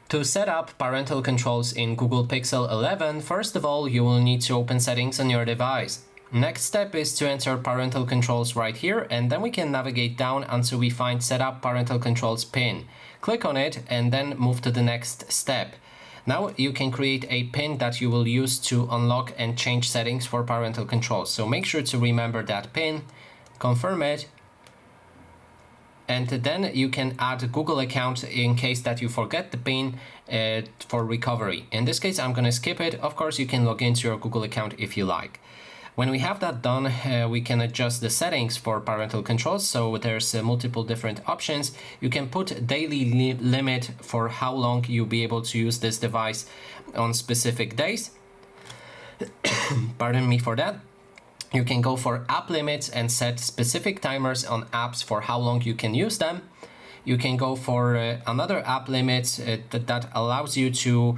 To set up parental controls in Google Pixel 11, first of all, you will need to open settings on your device. Next step is to enter parental controls right here, and then we can navigate down until we find set up parental controls pin. Click on it and then move to the next step. Now you can create a pin that you will use to unlock and change settings for parental controls. So make sure to remember that pin, confirm it, and then you can add a Google account in case that you forget the pin for recovery. In this case, I'm gonna skip it. Of course, you can log into your Google account if you like. When we have that done, we can adjust the settings for parental controls. So there's multiple different options. You can put daily limit for how long you'll be able to use this device on specific days. Pardon me for that. You can go for app limits and set specific timers on apps for how long you can use them. You can go for another app limit that allows you to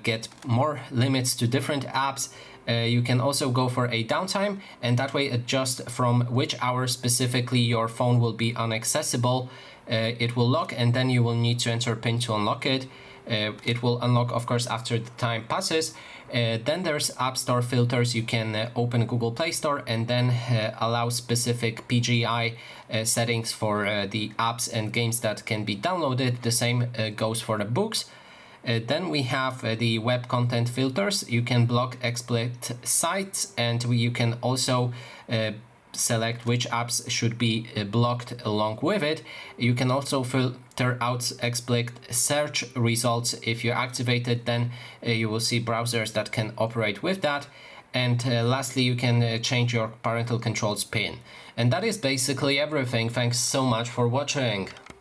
get more limits to different apps. You can also go for a downtime and that way adjust from which hour specifically your phone will be inaccessible. It will lock and then you will need to enter PIN to unlock it. It will unlock, of course, after the time passes. Then there's App Store filters. You can open Google Play Store and then allow specific PGI settings for the apps and games that can be downloaded. The same goes for the books. Then we have the web content filters. You can block explicit sites and you can also select which apps should be blocked along with it. You can also filter out explicit search results. If you activate it, then you will see browsers that can operate with that. And lastly, you can change your parental controls pin. And that is basically everything. Thanks so much for watching.